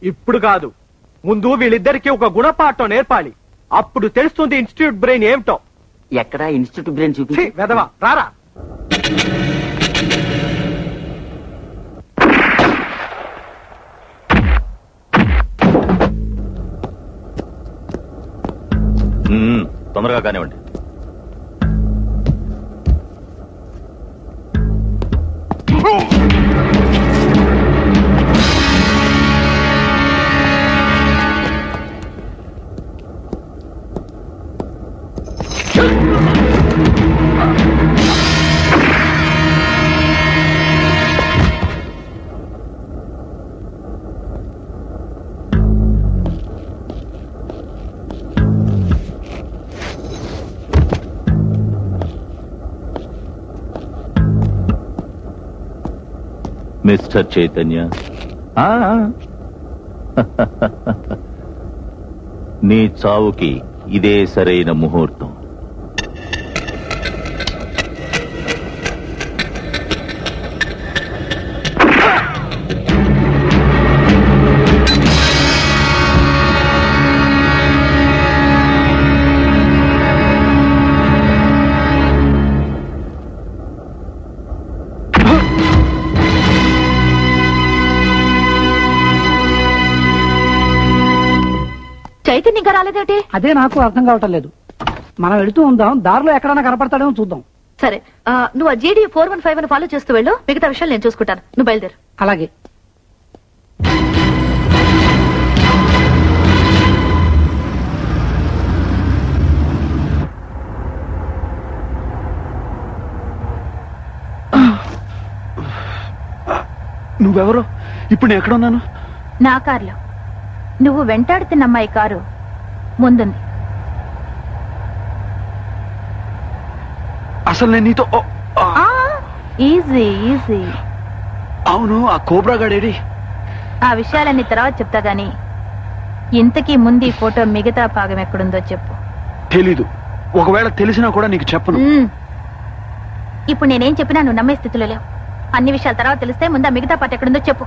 ఇప్పుడు కాదు, ముందు వీళ్ళిద్దరికి ఒక గుణపాఠం నేర్పాలి. అప్పుడు తెలుస్తుంది ఇన్స్టిట్యూట్ బ్రెయిన్ ఏమిటో. ఎక్కడ ఇన్స్టిట్యూట్ బ్రెయిన్ చూపి వెదవా రారా. తొందరగా కానివ్వండి. మిస్టర్ చైతన్య, నీ చావుకి ఇదే సరైన ముహూర్తం. చైతన్య ఇంకా రాలేదేంటి? అదే నాకు అర్థం కావటం లేదు. మనం వెళుతూ ఉందాం, దారిలో ఎక్కడైనా కనపడతాడేమో చూద్దాం. సరే, నువ్వు ఆ జీడీ 415 ఫాలో చేస్తూ వెళ్ళు. మిగతా విషయాలు నేను చూసుకుంటాను. నువ్వు బయలుదేరు. అలాగే. నువ్వెవరో? ఇప్పుడు నేను ఎక్కడ ఉన్నాను? నా కారులో. నువ్వు వెంటాడుతున్న అమ్మాయి కారు ముందుంది. అసలు నేను నీతో ఈజీ ఈజీ. అవును, ఆ కోబ్రా గాడేడి? ఆ విషయాలన్నీ తర్వాత చెప్తా గాని ఇంతకీ ముందు ఈ ఫోటో మిగతా భాగం ఎక్కడుందో చెప్పు. తెలీదు. ఒకవేళ తెలిసినా కూడా నీకు చెప్పను. ఇప్పుడు నేనేం చెప్పినా నువ్వు నమ్మే స్థితిలో లేవు. అన్ని విషయాల తర్వాత తెలిస్తే ముందు ఆ మిగతా పాట ఎక్కడుందో చెప్పు.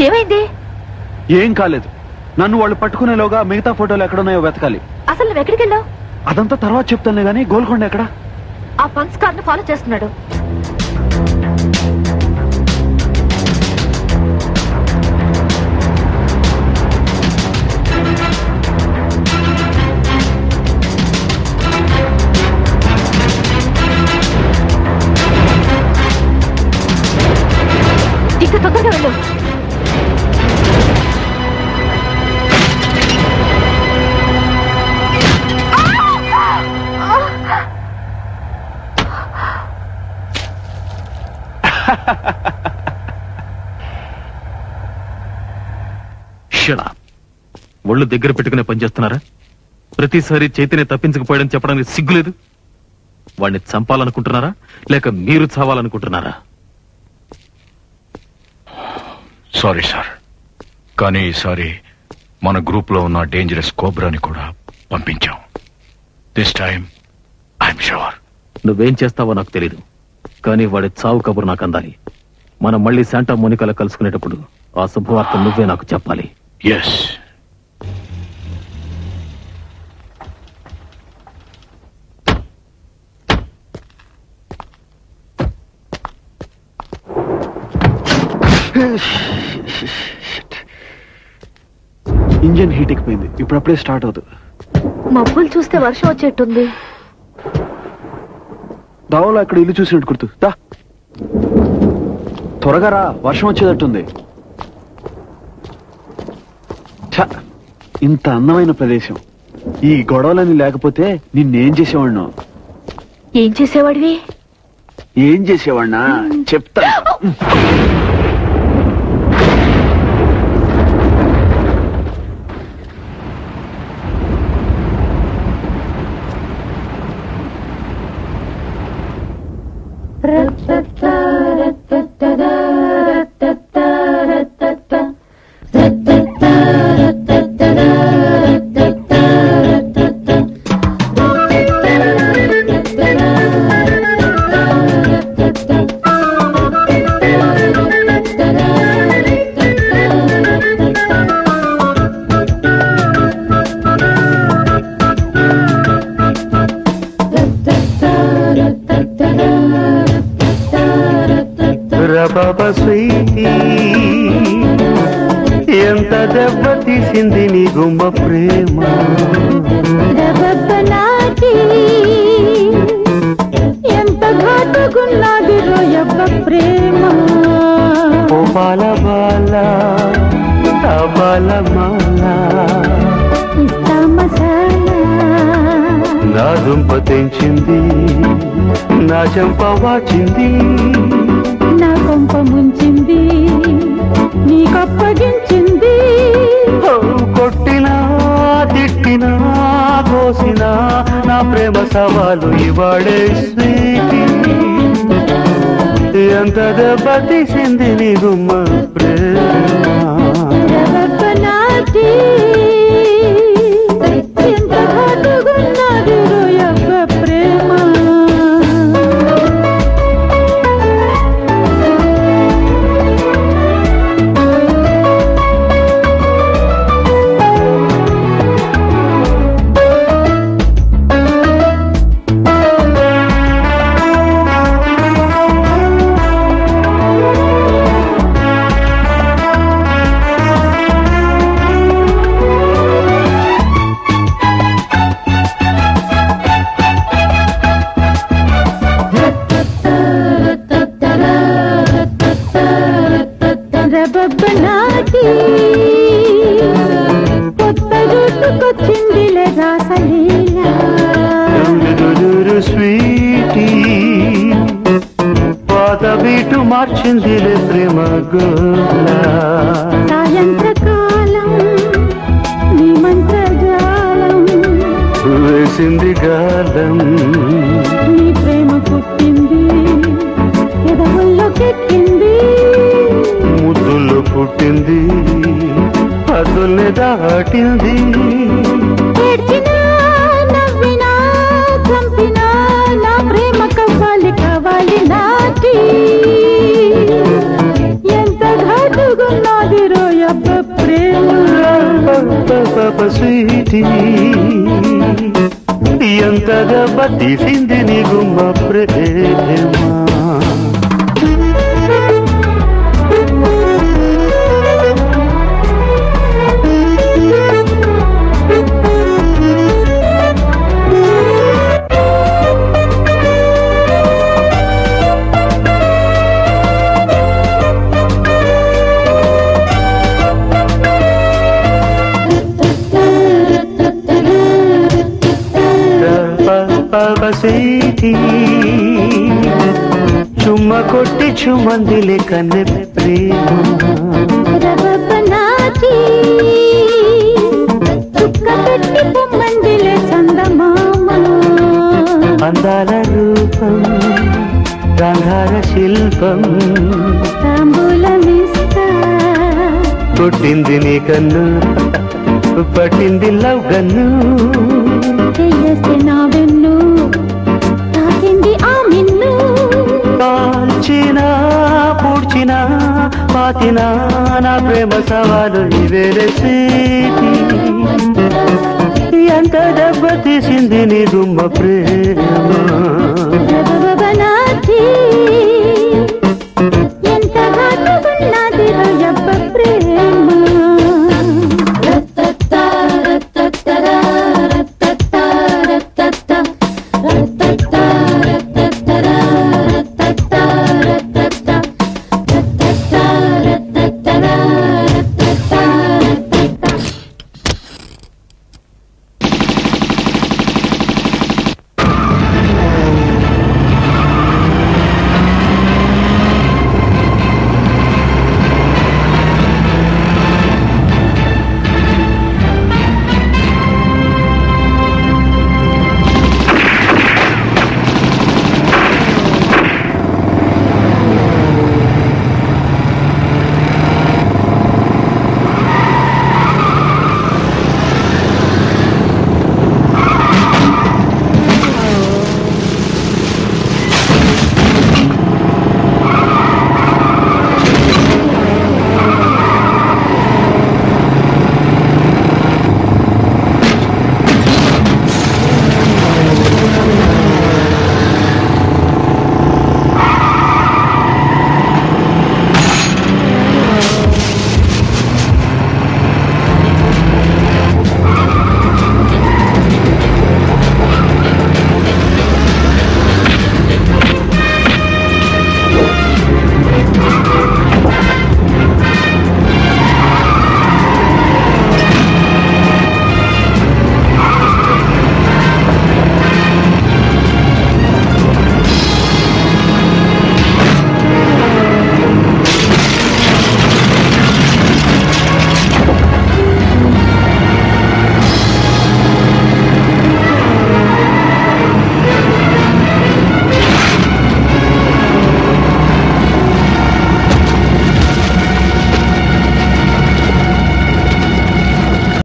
ఏమైంది? ఏం కాలేదు. నన్ను వాళ్ళు పట్టుకునేలోగా మిగతా ఫోటోలు ఎక్కడున్నాయో వెతకాలి. అసలు నువ్వు ఎక్కడికి వెళ్ళావు? అదంతా తర్వాత చెప్తానులే గానీ గోల్కొండ ఎక్కడ? ఆ పంక్స్ కార్ ను ఫాలో చేస్తున్నాడు. ఇంకా తొందరగా వెళ్ళు. ఒళ్ళు దగ్గర పెట్టుకునే పనిచేస్తున్నారా? ప్రతిసారి చైతన్య తప్పించకపోయాడని చెప్పడానికి సిగ్గులేదు? వాడిని చంపాలనుకుంటున్నారా లేక మీరు చావాలనుకుంటున్నారా? సారీ సార్, కానీ ఈసారి మన గ్రూప్ లో ఉన్న డేంజరస్ కోబ్రాని కూడా పంపించాం. This time I'm sure. నువ్వేం చేస్తావో నాకు తెలీదు, కానీ వాడి చావు కబురు నాకు అందాలి. మనం మళ్ళీ శాంటా మోనికాలో కలుసుకునేటప్పుడు ఆ శుభవార్త నువ్వే నాకు చెప్పాలి. ఎస్. ఇంజన్ హీట్ ఎక్కిపోయింది. ఇప్పుడప్పుడే స్టార్ట్ అవుతుంది. మబ్బులు చూస్తే వర్షం వచ్చేట్టుంది. దావలో అక్కడ ఇల్లు చూసినట్టు గుర్తు. దా త్వరగా రా, వర్షం వచ్చేటట్టుంది. ఇంత అందమైన ప్రదేశం. ఈ గొడవలని లేకపోతే నిన్నేం చేసేవాడినో. ఏం చేసేవాడివి? ఏం చేసేవాడినా చెప్తా. ఎంత దెబ్బ తీసింది నీ గుమ్మ ప్రేమ ఎంత ఘాటుగున్నది రోయబ్బ ప్రేమ ఓ బాల బాల బాల మాల ఇస్తా మసాలా నా దుంప తెంచింది నా చెంప వాచింది నా కొంప ముంచింది నీకప్పగించింది కొట్టినా తిట్టినా కోసినా నా ప్రేమ సవాలు ఇవాడే స్వీటీ ఎంత దెబ్బ తీసింది నీ గుమ్మ ప్రేమ ఎంత ఘాటుగున్నది రోయబ్బ ప్రేమ కొత్త జుట్టుకొచ్చిందిలే రాసలీలా స్వీటీ పాత బీటు మార్చిందిలే ప్రేమ గోలా సాయంత్రకాలం నీ మంత్రజాలం వేసింది గాలం నీ ప్రేమ పుట్టింది ఎదవుల్లోకెక్కింది ముద్దుల్లో పుట్టింది అదుల్ని దాటింది ఏడ్చినా నవ్వినా చంపినా నా ప్రేమ కవ్వాలి కావాలి నాటి ఎంత ఘాటుగున్నది రోయబ్బ ప్రేమ స్వీటీ ఎంత దెబ్బ తీసింది నీ గుమ్మ ప్రేమ చుమ్మ కొట్టి చుమ్మందిలే కన్నె ప్రేమ చుక్క పెట్టి పొమ్మందిలే చందమామ అందాల రూపం గాంధార శిల్పం తాంబూలమిస్తా కొట్టింది నీ కన్ను పట్టింది లవ్ గన్ను చేస్తే నా వెన్ను తాకింది ఆ మిన్ను కాల్చినా పూడ్చినా పాతినా నా ప్రేమ సవాలు ఇవేరే స్వీటీ ఎంత దెబ్బ తీసింది నీ గుమ్మ ప్రేమ